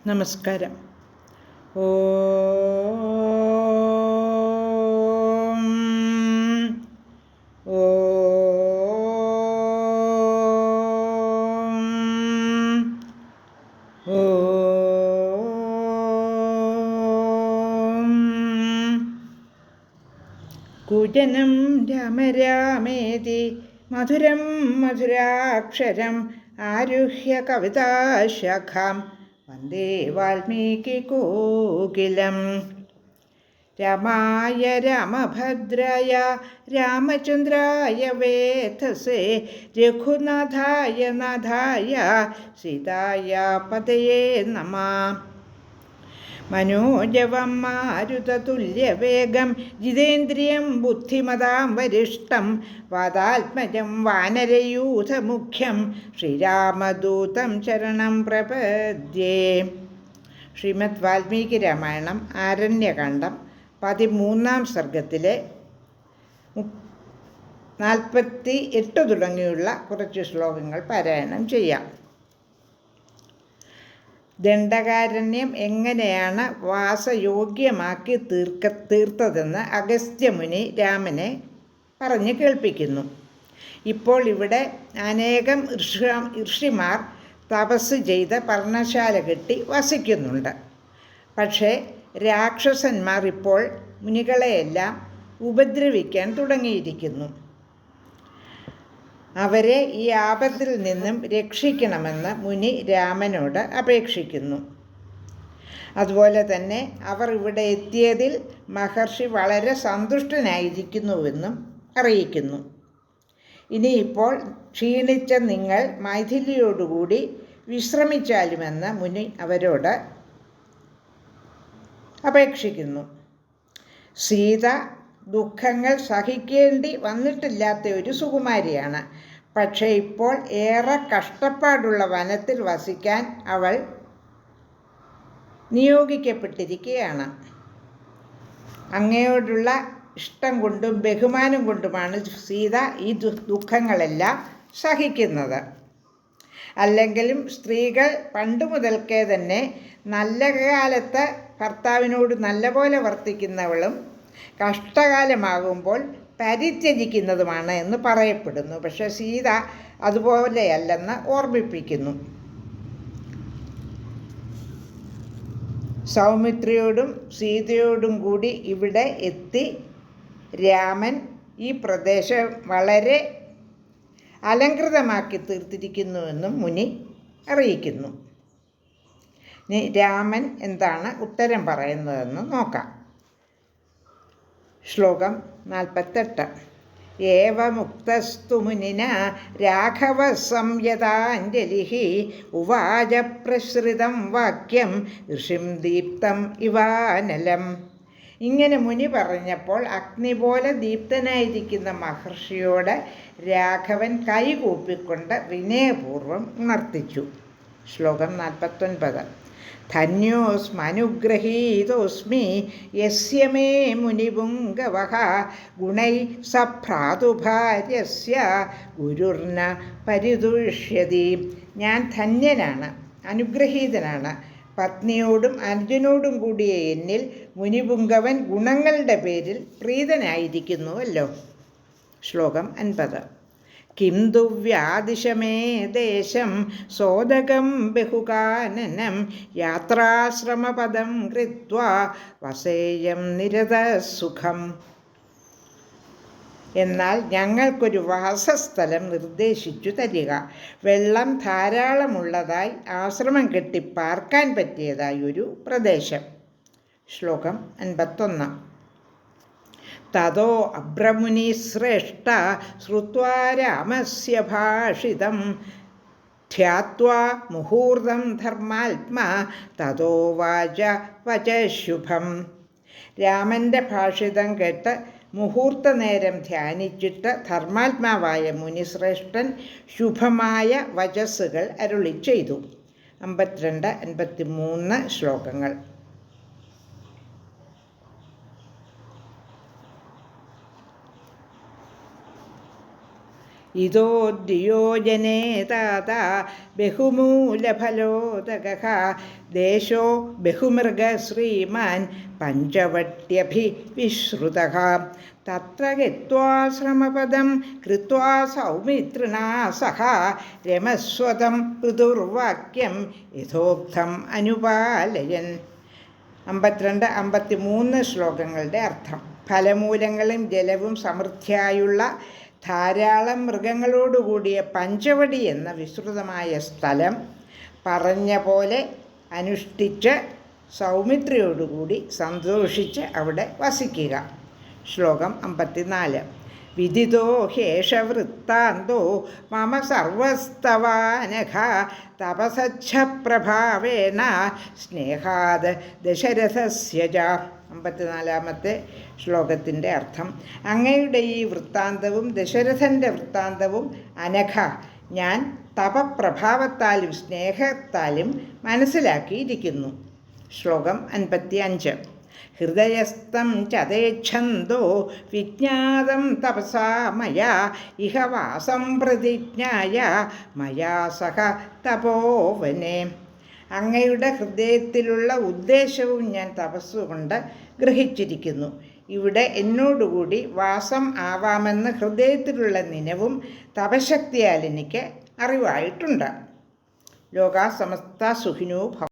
നമസ്കാരം. ഓം ഓം ഓം. കൂജനം രാമ രാമേതി മധുരം മധുരാക്ഷരം ആരുഹ്യ കവിതാശാഖാം വന്ദേ വാൽമീകികോകിലം. രാമായ രാമഭദ്രായ രാമചന്ദ്രായ വേധസേ രഘുനാഥായ നാഥായ സീതായ പതയേ നമഃ. മനോജവം മാരുതതുല്യവേഗം ജിതേന്ദ്രിയം ബുദ്ധിമതാം വരിഷ്ടം വാതാത്മജം വാനരയൂഥമുഖ്യം ശ്രീരാമദൂതം ശരണം പ്രപദ്യേ. ശ്രീമദ് വാൽമീകി രാമായണം ആരണ്യകാണ്ഡം 13-ാം സർഗത്തിലെ 48 തുടങ്ങിയുള്ള കുറച്ച് ശ്ലോകങ്ങൾ പാരായണം ചെയ്യാം. ദണ്ഡകാരണ്യം എങ്ങനെയാണ് വാസയോഗ്യമാക്കി തീർത്തതെന്ന് അഗസ്ത്യമുനി രാമനെ പറഞ്ഞു കേൾപ്പിക്കുന്നു. ഇപ്പോൾ ഇവിടെ അനേകം ഋഷിമാർ തപസ് ചെയ്ത് പർണശാല കെട്ടി വസിക്കുന്നുണ്ട്. പക്ഷേ രാക്ഷസന്മാർ ഇപ്പോൾ മുനികളെയെല്ലാം ഉപദ്രവിക്കാൻ തുടങ്ങിയിരിക്കുന്നു. അവരെ ഈ ആപത്തിൽ നിന്നും രക്ഷിക്കണമെന്ന് മുനി രാമനോട് അപേക്ഷിക്കുന്നു. അതുപോലെ തന്നെ അവർ ഇവിടെ എത്തിയതിൽ മഹർഷി വളരെ സന്തുഷ്ടനായിരിക്കുന്നുവെന്നും അറിയിക്കുന്നു. ഇനിയിപ്പോൾ ക്ഷീണിച്ച നിങ്ങൾ മൈഥിലിയോടുകൂടി വിശ്രമിച്ചാലുമെന്ന് മുനി അവരോട് അപേക്ഷിക്കുന്നു. സീത ദുഃഖങ്ങൾ സഹിക്കേണ്ടി വന്നിട്ടില്ലാത്ത ഒരു സുകുമാരിയാണ്. പക്ഷേ ഇപ്പോൾ ഏറെ കഷ്ടപ്പാടുള്ള വനത്തിൽ വസിക്കാൻ അവൾ നിയോഗിക്കപ്പെട്ടിരിക്കുകയാണ്. അങ്ങയോടുള്ള ഇഷ്ടം കൊണ്ടും ബഹുമാനം കൊണ്ടുമാണ് സീത ഈ ദുഃഖങ്ങളെല്ലാം സഹിക്കുന്നത്. അല്ലെങ്കിലും സ്ത്രീകൾ പണ്ടു മുതൽക്കേ തന്നെ നല്ല കാലത്ത് ഭർത്താവിനോട് നല്ലപോലെ വർത്തിക്കുന്നവളും കഷ്ടകാലമാകുമ്പോൾ പരിത്യജിക്കുന്നതുമാണ് എന്ന് പറയപ്പെടുന്നു. പക്ഷെ സീത അതുപോലെയല്ലെന്ന് ഓർമ്മിപ്പിക്കുന്നു. സൗമിത്രിയോടും സീതയോടും കൂടി ഇവിടെ എത്തി രാമൻ ഈ പ്രദേശം വളരെ അലങ്കൃതമാക്കി തീർത്തിരിക്കുന്നുവെന്നും മുനി അറിയിക്കുന്നു. ഇനി രാമൻ എന്താണ് ഉത്തരം പറയുന്നതെന്ന് നോക്കാം. ശ്ലോകം 48. ഏവമുക്തസ്തു മുനിനാ രാഘവ സംയതാഞ്ജലിഃ ഉവാച പ്രസൃതം വാക്യം ഋഷിം ദീപ്തം ഇവാനലം. ഇങ്ങനെ മുനി പറഞ്ഞപ്പോൾ അഗ്നി പോലെ ദീപ്തനായിരിക്കുന്ന മഹർഷിയോട് രാഘവൻ കൈകൂപ്പിക്കൊണ്ട് വിനയപൂർവ്വം ഉണർത്തിച്ചു. ശ്ലോകം 49. ധന്യോസ്മനുഗ്രഹീതോസ്മി യസ്യ മേ മുനിപുംഗവഃ ഗുണൈ സഭ്രാതുഭാര്യസ്യ ഗുരുർന പരിതുഷ്യതി. ഞാൻ ധന്യനാണ്, അനുഗ്രഹീതനാണ്. പത്നിയോടും അർജുനോടും കൂടിയ എന്നിൽ മുനിപുംഗവൻ ഗുണങ്ങളുടെ പേരിൽ പ്രീതനായിരിക്കുന്നുവല്ലോ. ശ്ലോകം 50. കിം ദുവ്യാദിശമേ ദേശം സോദകം ബഹുകാനനം യാത്രാശ്രമപദം കൃത്വാ വസേയം നിരതസുഖം. എന്നാൽ ഞങ്ങൾക്കൊരു വാസസ്ഥലം നിർദ്ദേശിച്ചു തരിക. വെള്ളം ധാരാളമുള്ളതായി ആശ്രമം കെട്ടി പാർക്കാൻ പറ്റിയതായി ഒരു പ്രദേശം. ശ്ലോകം 51. തതോ അബ്രമുനി ശ്രേഷ്ഠ ശ്രുത്വാ രാമസ്യ ഭാഷിതം ധ്യാത്വാ മുഹൂർത്തം ധർമാത്മാ തതോ വാച വചശുഭം. രാമൻ്റെ ഭാഷിതം കേട്ട് മുഹൂർത്ത നേരം ധ്യാനിച്ചിട്ട് ധർമാത്മാവായ മുനിശ്രേഷ്ഠൻ ശുഭമായ വചസ്സുകൾ അരുളി ചെയ്തു. 52-53 ശ്ലോകങ്ങൾ. ഇതോദ്യോജനേ താത ബഹുമൂലഫലോദകഃ ദേശോ ബഹുമൃഗ ശ്രീമാൻ പഞ്ചവട്യഭിവിശ്രുതഃ തത്ര ഗത്വാശ്രമപദം കൃത്വാ സൗമിത്രിണാ സഹ രമസ്വതം പിതുർവാക്യം യഥോക്തം അനുപാലയൻ. 52-53 ശ്ലോകങ്ങളുടെ അർത്ഥം. ഫലമൂലങ്ങളും ജലവും സമൃദ്ധിയായുള്ള ധാരാളം മൃഗങ്ങളോടുകൂടിയ പഞ്ചവടി എന്ന വിസ്തൃതമായ സ്ഥലം പറഞ്ഞ പോലെ അനുഷ്ഠിച്ച് സൗമിത്രിയോടുകൂടി സന്തോഷിച്ച് അവിടെ വസിക്കുക. ശ്ലോകം 54. വിദിതോ ഹേഷവൃത്താന്തോ മമ സർവസ്തവാനഘ തപസച്ഛ പ്രഭാവേണ സ്നേഹാത് ദശരഥസ്യ ച. 54-ാമത്തെ ശ്ലോകത്തിൻ്റെ അർത്ഥം. അങ്ങയുടെ ഈ വൃത്താന്തവും ദശരഥൻ്റെ വൃത്താന്തവും അനഘ ഞാൻ തപപ്രഭാവത്താലും സ്നേഹത്താലും മനസ്സിലാക്കിയിരിക്കുന്നു. ശ്ലോകം 55. ഹൃദയസ്ഥം ചതേച്ഛന്തോ വിജ്ഞാതം തപസാ മയാ ഇഹ വാസം പ്രതിജ്ഞായ മയാ സഹ തപോവനെ. അങ്ങയുടെ ഹൃദയത്തിലുള്ള ഉദ്ദേശവും ഞാൻ തപസ്സുകൊണ്ട് ഗ്രഹിച്ചിരിക്കുന്നു. ഇവിടെ എന്നോടുകൂടി വാസം ആവാമെന്ന് ഹൃദയത്തിലുള്ള നിനവും തപശക്തിയാൽ എനിക്ക് അറിവായിട്ടുണ്ട്. ലോകാ സമസ്ത സുഖിനോ ഭവ.